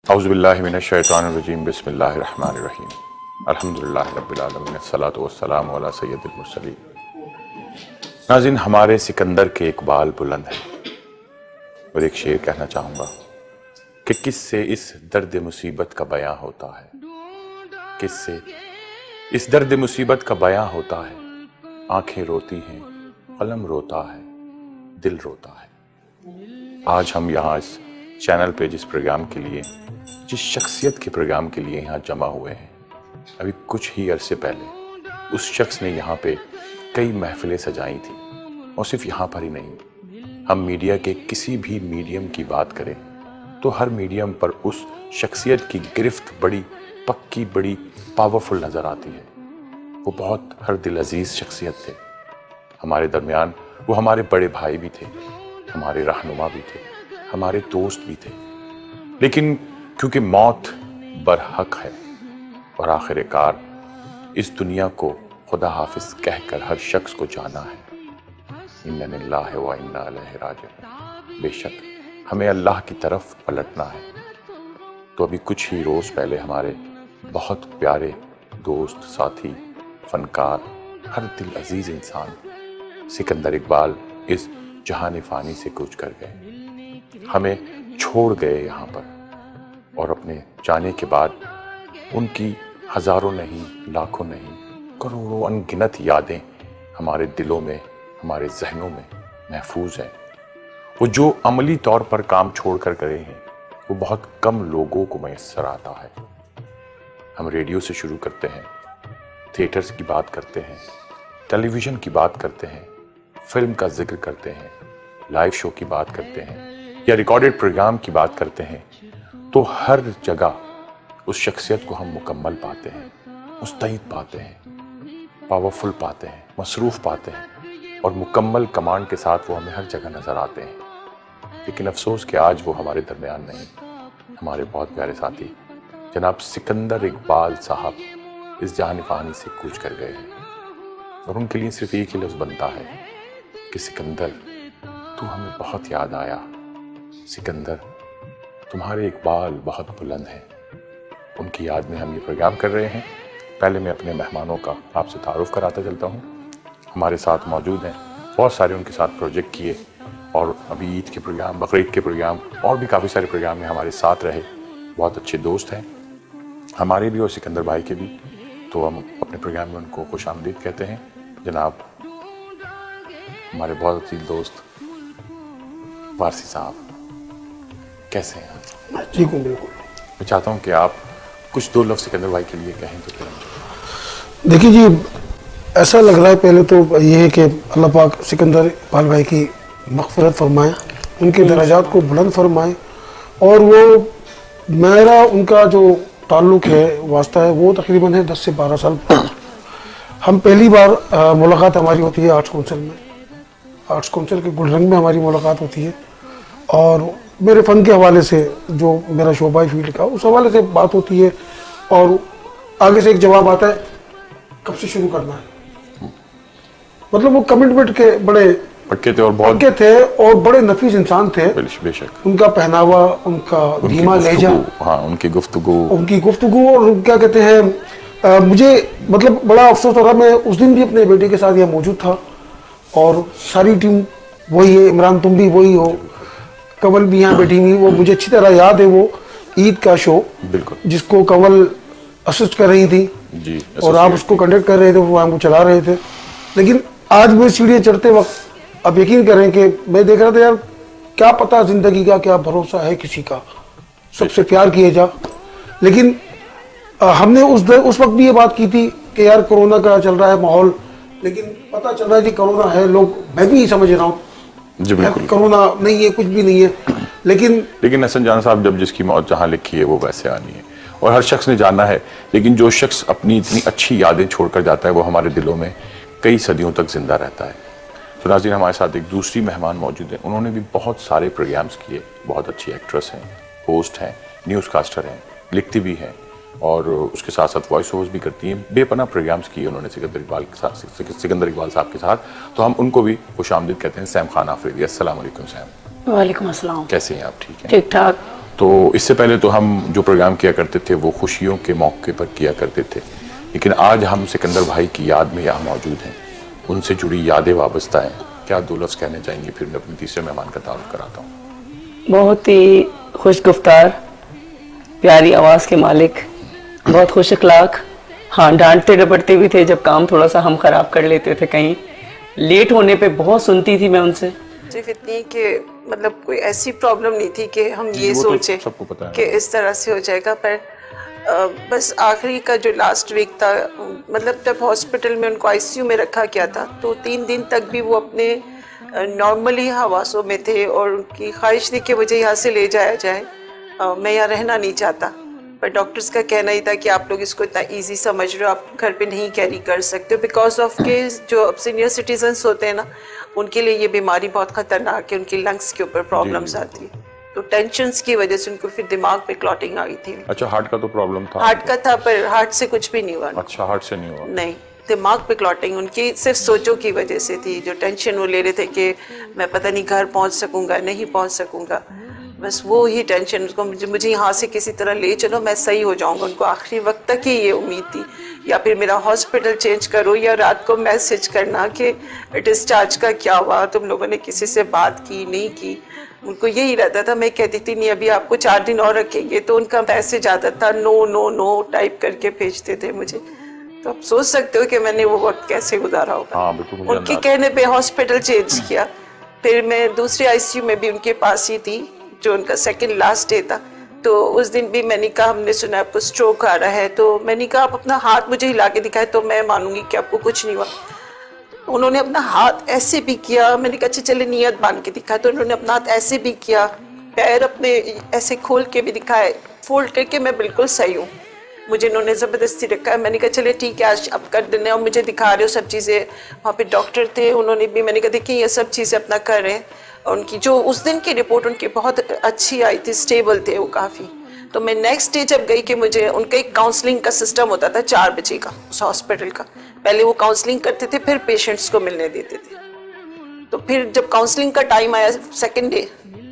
औज़ुबिल्लाहि मिनश्शैतानिर्रजीम बिस्मिल्लाहिर्रहमानिर्रहीम अल्हम्दुलिल्लाहि रब्बिल आलमीन अस्सलातु वस्सलामु अला सय्यदिल मुरसलीन। नाज़रीन, हमारे सिकंदर के इकबाल बुलंद है और एक शेर कहना चाहूँगा कि किससे इस दर्द मुसीबत का बयां होता है, किससे इस दर्द मुसीबत का बयां होता है। आंखें रोती हैं, कलम रोता है, दिल रोता है। आज हम यहाँ इस चैनल पे जिस प्रोग्राम के लिए, जिस शख्सियत के प्रोग्राम के लिए यहाँ जमा हुए हैं, अभी कुछ ही अरसे पहले उस शख्स ने यहाँ पे कई महफिलें सजाई थी। और सिर्फ यहाँ पर ही नहीं, हम मीडिया के किसी भी मीडियम की बात करें तो हर मीडियम पर उस शख्सियत की गिरफ्त बड़ी पक्की, बड़ी पावरफुल नज़र आती है। वो बहुत हर दिल अजीज़ शख्सियत थे हमारे दरमियान। वो हमारे बड़े भाई भी थे, हमारे रहनुमा भी थे, हमारे दोस्त भी थे। लेकिन क्योंकि मौत बरहक है और आखिरकार इस दुनिया को खुदा हाफिज कहकर हर शख्स को जाना है। इन्ना लिल्लाहि व इन्ना इलैहि राजिऊन। बेशक हमें अल्लाह की तरफ पलटना है। तो अभी कुछ ही रोज़ पहले हमारे बहुत प्यारे दोस्त, साथी, फनकार, हर दिल अजीज़ इंसान सिकंदर इकबाल इस जहान फ़ानी से कूच कर गए, हमें छोड़ गए यहाँ पर। और अपने जाने के बाद उनकी हज़ारों नहीं, लाखों नहीं, करोड़ों अनगिनत यादें हमारे दिलों में, हमारे जहनों में महफूज हैं। वो जो अमली तौर पर काम छोड़ कर गए हैं वो बहुत कम लोगों को मैसर आता है। हम रेडियो से शुरू करते हैं, थिएटर्स की बात करते हैं, टेलीविज़न की बात करते हैं, फिल्म का जिक्र करते हैं, लाइव शो की बात करते हैं या रिकॉर्डेड प्रोग्राम की बात करते हैं, तो हर जगह उस शख्सियत को हम मुकम्मल पाते हैं, मुस्तैद पाते हैं, पावरफुल पाते हैं, मसरूफ़ पाते हैं और मुकम्मल कमांड के साथ वो हमें हर जगह नज़र आते हैं। लेकिन अफसोस कि आज वो हमारे दरमियान नहीं। हमारे बहुत प्यारे साथी जनाब सिकंदर इकबाल साहब इस जहान फ़ानी से कूच कर गए हैं और उनके लिए सिर्फ एक ही लफ्ज़ बनता है कि सिकंदर, तू हमें बहुत याद आया। सिकंदर, तुम्हारे इकबाल बहुत बुलंद हैं। उनकी याद में हम ये प्रोग्राम कर रहे हैं। पहले मैं अपने मेहमानों का आपसे तारुफ कराता चलता हूँ। हमारे साथ मौजूद हैं, बहुत सारे उनके साथ प्रोजेक्ट किए और अभी ईद के प्रोग्राम, बकरीद के प्रोग्राम और भी काफ़ी सारे प्रोग्राम में हमारे साथ रहे। बहुत अच्छे दोस्त हैं हमारे भी और सिकंदर भाई के भी। तो हम अपने प्रोग्राम में उनको खुशामदीद कहते हैं। जनाब हमारे बहुत अच्छे दोस्त वारसी साहब, कैसे हैं आप? ठीक हूँ, बिल्कुल। मैं चाहता हूँ कि आप कुछ दो लफ्ज़ सिकंदर भाई के लिए कहें तो करें। देखिए जी, ऐसा लग रहा है पहले तो ये है कि अल्लाह पाक सिकंदर इकबाल भाई की मग़फ़िरत फरमाए, उनके दराजात को बुलंद फरमाए। और वो मेरा उनका जो ताल्लुक़ है, वास्ता है, वो तकरीबन है 10 से 12 साल। हम पहली बार मुलाकात हमारी होती है आर्ट्स काउंसिल में, आर्ट्स काउंसिल के गुलरंग में हमारी मुलाकात होती है। और मेरे फ़न के हवाले से, जो मेरा शोबा फील्ड का, उस हवाले से बात होती है और आगे से एक जवाब आता है कब से शुरू करना है। मतलब वो कमिटमेंट के बड़े पक्के थे और बहुत पक्के थे और बड़े नफीस इंसान थे। बेशक उनका पहनावा, उनका धीमा लहजा, हाँ, उनकी गुफ्तगू और क्या कहते हैं, मुझे मतलब बड़ा अफसोस हो रहा। मैं उस दिन भी अपने बेटे के साथ यहाँ मौजूद था और सारी टीम वही है। इमरान, तुम भी वही हो, कंवल भी यहाँ बैठी हुई, वो मुझे अच्छी तरह याद है। वो ईद का शो बिल्कुल, जिसको कंवल असिस्ट कर रही थी जी, और आप उसको कंडक्ट कर रहे थे, वो हमको चला रहे थे। लेकिन आज मैं सीढ़ियाँ चढ़ते वक्त आप यकीन करें कि मैं देख रहा था, यार क्या पता जिंदगी का क्या भरोसा है किसी का, सबसे प्यार किए जा। लेकिन हमने उस वक्त भी ये बात की थी कि यार कोरोना का चल रहा है माहौल, लेकिन पता चल रहा है कि कोरोना है। लोग, मैं भी समझ रहा हूँ जी, बिल्कुल कोरोना नहीं है, कुछ भी नहीं है। लेकिन हसन जान साहब, जब जिसकी मौत जहाँ लिखी है वो वैसे आनी है और हर शख्स ने जाना है। लेकिन जो शख्स अपनी इतनी अच्छी यादें छोड़कर जाता है वो हमारे दिलों में कई सदियों तक जिंदा रहता है। तो नाज़रीन, हमारे साथ एक दूसरी मेहमान मौजूद है। उन्होंने भी बहुत सारे प्रोग्राम्स किए, बहुत अच्छी एक्ट्रेस हैं, होस्ट हैं, न्यूज़ कास्टर हैं, लिखती भी हैं और उसके साथ साथ वॉइस ओवर्स भी करती हैं। बेपनाह प्रोग्राम्स किए उन्होंने सिकंदर इकबाल साहब के साथ। तो हम उनको भी खुशामदीद कहते हैं। सैम खान आफरीदी, अस्सलाम वालेकुम सैम। वालेकुम अस्सलाम। कैसे हैं आप? ठीक हैं? ठीक ठाक। तो इससे पहले तो हम जो प्रोग्राम किया करते थे वो खुशियों के मौके पर किया करते थे, लेकिन आज हम सिकंदर भाई की याद में यहाँ मौजूद हैं, उनसे जुड़ी यादें वाबस्ता हैं। क्या दो लफ्ज़ कहने चाहेंगे, फिर मैं अपने तीसरे मेहमान का तारुफ कराता हूँ। बहुत ही खुश गुफ्तार, प्यारी आवाज़ के मालिक, बहुत खुश अखलाक। हाँ, डांटते डपटते भी थे जब काम थोड़ा सा हम ख़राब कर लेते थे, कहीं लेट होने पे बहुत सुनती थी मैं उनसे। सिर्फ इतनी कि मतलब कोई ऐसी प्रॉब्लम नहीं थी कि हम ये सोचे कि इस तरह से हो जाएगा, पर बस आखिरी का जो लास्ट वीक था, मतलब जब हॉस्पिटल में उनको आईसीयू में रखा गया था तो 3 दिन तक भी वो अपने नॉर्मली हवासों में थे और उनकी ख्वाहिश थी कि मुझे यहाँ से ले जाया जाए, मैं यहाँ रहना नहीं चाहता। पर डॉक्टर्स का कहना ही था कि आप लोग इसको इतना इजी समझ रहे हो, आप घर पे नहीं कैरी कर सकते हो, बिकॉज ऑफ के जो अब सीनियर सिटीजन्स होते हैं ना, उनके लिए ये बीमारी बहुत ख़तरनाक है, उनकी लंग्स के ऊपर प्रॉब्लम्स आती है, तो टेंशन्स की वजह से उनको फिर दिमाग पे क्लॉटिंग आ गई थी। अच्छा, हार्ट का तो प्रॉब्लम था? हार्ट का था, पर हार्ट से कुछ भी नहीं हुआ। अच्छा, हार्ट से नहीं हुआ? नहीं, दिमाग पे क्लॉटिंग उनकी सिर्फ सोचों की वजह से थी। जो टेंशन वो ले रहे थे कि मैं पता नहीं घर पहुंच सकूंगा नहीं पहुंच सकूंगा, बस वो ही टेंशन उसको, मुझे यहाँ से किसी तरह ले चलो, मैं सही हो जाऊंगा। उनको आखिरी वक्त तक ही ये उम्मीद थी, या फिर मेरा हॉस्पिटल चेंज करो, या रात को मैसेज करना कि डिस्चार्ज का क्या हुआ, तुम लोगों ने किसी से बात की नहीं की। उनको यही रहता था। मैं कहती थी नहीं अभी आपको 4 दिन और रखेंगे, तो उनका मैसेज आता था नो नो नो टाइप करके भेजते थे मुझे। तो आप सोच सकते हो कि मैंने वो वक्त कैसे गुजारा होगा। हाँ, उनके कहने पे हॉस्पिटल चेंज किया, फिर मैं दूसरे आईसीयू में भी उनके पास ही थी, जो उनका सेकंड लास्ट डे था। तो उस दिन भी मैंने कहा, हमने सुना आपको स्ट्रोक आ रहा है, तो मैंने कहा आप अपना हाथ मुझे हिला के दिखाए तो मैं मानूंगी कि आपको कुछ नहीं हुआ। उन्होंने अपना हाथ ऐसे भी किया, मैंने कहा अच्छा चले नियत बांध के दिखाया, तो उन्होंने अपना हाथ ऐसे भी किया, पैर अपने ऐसे खोल के भी दिखाए, फोल्ड करके मैं बिल्कुल सही हूँ। मुझे इन्होंने ज़बरदस्ती रखा है। मैंने कहा चले ठीक है आज अब कर देने, और मुझे दिखा रहे हो सब चीज़ें। वहाँ पे डॉक्टर थे, उन्होंने भी, मैंने कहा देखिए ये सब चीज़ें अपना कर रहे हैं। और उनकी जो उस दिन की रिपोर्ट उनकी बहुत अच्छी आई थी, स्टेबल थे वो काफ़ी। तो मैं नेक्स्ट डे जब गई कि मुझे उनका एक काउंसलिंग का सिस्टम होता था 4 बजे का उस हॉस्पिटल का, पहले वो काउंसलिंग करते थे फिर पेशेंट्स को मिलने देते थे। तो फिर जब काउंसलिंग का टाइम आया सेकेंड डे,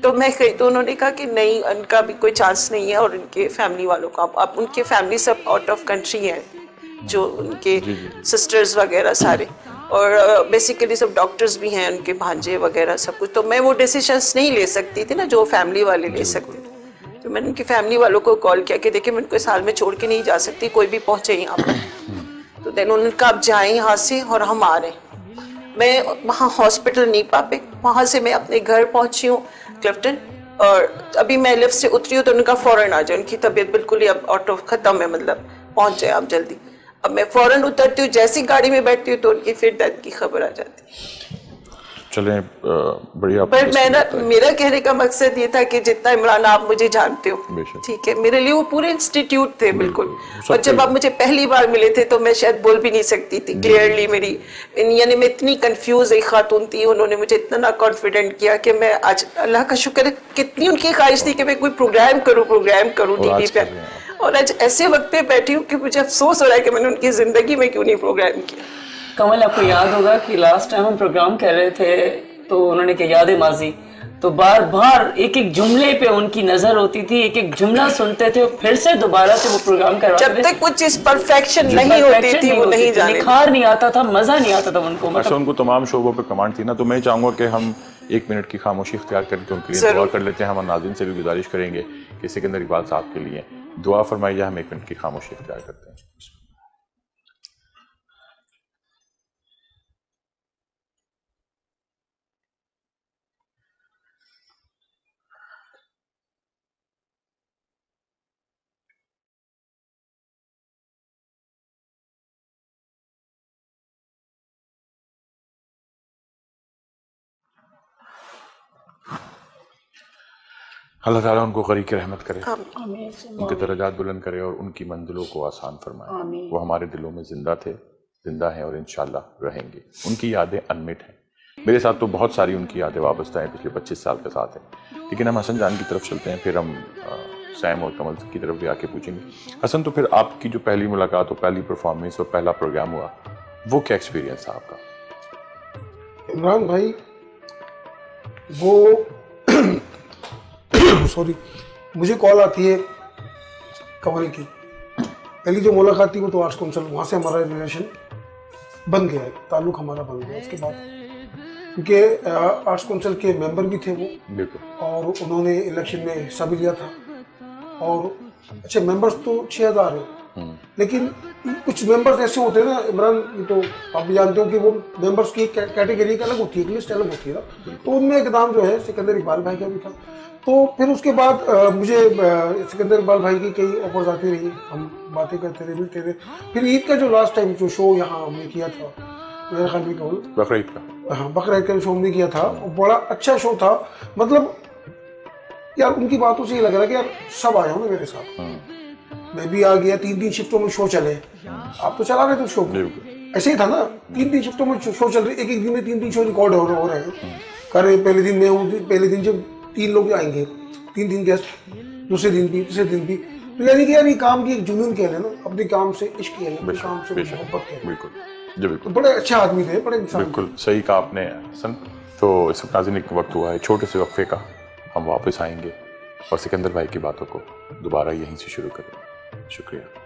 तो मैं गई तो उन्होंने कहा कि नहीं उनका भी कोई चांस नहीं है, और उनके फैमिली वालों का, अब उनके फैमिली सब आउट ऑफ कंट्री हैं, जो उनके सिस्टर्स वगैरह सारे, और बेसिकली सब डॉक्टर्स भी हैं, उनके भांजे वगैरह सब कुछ। तो मैं वो डिसीजंस नहीं ले सकती थी ना जो फैमिली वाले ले सकते थे। तो मैंने उनकी फैमिली वालों को कॉल किया कि देखिए मैं उनको इस हाल में छोड़ के नहीं जा सकती, कोई भी पहुंचे यहाँ पर। तो देन उन्होंने कहा आप जाएँ यहाँ से और हम आ रहे हैं। मैं वहाँ हॉस्पिटल नहीं पा पाई, वहाँ से मैं अपने घर पहुँची हूँ क्लिफ्टन, और अभी मैं लिफ्ट से उतरी हूँ तो उनका फ़ौरन आ जाए, उनकी तबीयत बिल्कुल ही अब आउट ऑफ ख़त्म है, मतलब पहुँच जाए आप जल्दी। अब मैं फ़ौरन उतरती हूँ, जैसी गाड़ी में बैठती हूँ तो उनकी फिर डेथ की खबर आ जाती है। चलें, बढ़िया। पर मैं ना, मेरा कहने का मकसद ये था कि जितना इमरान आप मुझे जानते हो, ठीक है, मेरे लिए वो पूरे इंस्टीट्यूट थे बिल्कुल। और जब आप मुझे पहली बार मिले थे तो मैं शायद बोल भी नहीं सकती थी क्लियरली, मेरी यानी मैं इतनी कंफ्यूज एक खातून थी। उन्होंने मुझे इतना कॉन्फिडेंट किया कि मैं आज, अल्लाह का शुक्र है, कितनी उनकी ख्वाहिश थी कि मैं कोई प्रोग्राम करूँ टीवी पे, और आज ऐसे वक्त पे बैठी हूँ कि मुझे अफसोस हो रहा है कि मैंने उनकी जिंदगी में क्यों नहीं प्रोग्राम किया। कमल, आपको याद होगा कि लास्ट टाइम हम प्रोग्राम कर रहे थे तो उन्होंने कहा याद माजी, तो बार बार एक एक जुमले पे उनकी नजर होती थी, एक एक जुमला सुनते थे और फिर से दोबारा से वो प्रोग्राम करवाते थे। जब तक कुछ चीज परफेक्शन नहीं होती थी वो नहीं जाने, निखार नहीं आता था, मजा नहीं आता था उनको। अच्छा, उनको तमाम शोबों पे कमांड थी ना, तो मैं चाहूंगा कि हम 1 मिनट की खामोशी इख्तियार करके उनके लिए दुआ कर लेते हैं। हम नाज़रीन से भी गुजारिश करेंगे कि सिकंदर इकबाल साहब के लिए दुआ फरमाइए। हम 1 मिनट की खामोशी इख्तियार करते हैं। अल्लाह ताला उनको ग़रीक़ रहमत करे, उनके दर्जात बुलंद करे और उनकी मंजिलों को आसान फरमाए। वो हमारे दिलों में जिंदा हैं और इंशाअल्लाह रहेंगे। उनकी यादें अनमिट हैं। मेरे साथ तो बहुत सारी उनकी यादें वाबस्ता हैं, पिछले 25 साल के साथ हैं। लेकिन हम हसन जान की तरफ चलते हैं, फिर हम सैम और कमल की तरफ भी आके पूछेंगे। हसन, तो फिर आपकी जो पहली मुलाकात और पहली परफॉर्मेंस और पहला प्रोग्राम हुआ, वो क्या एक्सपीरियंस था आपका? इमरान भाई, वो सॉरी, मुझे कॉल आती है कंवल की। पहली जो मुलाकात थी वो तो आर्ट्स काउंसिल, वहाँ से हमारा रिलेशन बन गया है, ताल्लुक हमारा बन गया। उसके बाद क्योंकि आर्ट्स काउंसिल के मेंबर भी थे वो, बिल्कुल। और उन्होंने इलेक्शन में हिस्सा भी लिया था। और अच्छा, मेंबर्स तो 6000 है, लेकिन कुछ मेंबर्स ऐसे होते हैं ना इमरान, ये तो आप भी जानते हो कि वो मेंबर्स की कैटेगरी अलग होती है, लिस्ट अलग होती है ना। तो उनमें एक नाम जो है सिकंदर इकबाल भाई का भी था। तो फिर उसके बाद मुझे सिकंदर इकबाल भाई की कई ऑफर्स आती रही, हम बातें करते रहे, मिलते रहे। फिर ईद का जो लास्ट टाइम जो शो यहाँ हमने किया था, मेरा ख्याल भी कहूँ बकरा ईद का, हाँ बकरा ईद का शो हमने किया था, बड़ा अच्छा शो था। मतलब यार उनकी बातों से ये लग रहा है कि यार सब आए हो ना मेरे साथ। मैं भी आ गया, 3 शिफ्टों में शो चले, आप तो चला रहे थे शो, ऐसे ही था ना, 3 शिफ्टों में शो चल रहे, एक दिन में 3 शो रिकॉर्ड हो रहे हैं। कर पहले दिन में, पहले दिन जब 3 लोग आएंगे, 3 गेस्ट, दूसरे दिन भी, तीसरे दिन भी, तो यानी कि यार ये काम की एक जुनून कह लेना, अपने काम से इश्क कह लेना, काम से मोहब्बत कह लेना। बिल्कुल जी बिल्कुल। बड़े अच्छे आदमी थे, बड़े इंसान। बिल्कुल सही कहा आपने हसन। तो इस वक्त नाज़रीन एक वक्त हुआ है छोटे से वक्फे का, हम वापस आएंगे और सिकंदर भाई की बातों को दोबारा यहीं से शुरू करेंगे। शुक्रिया।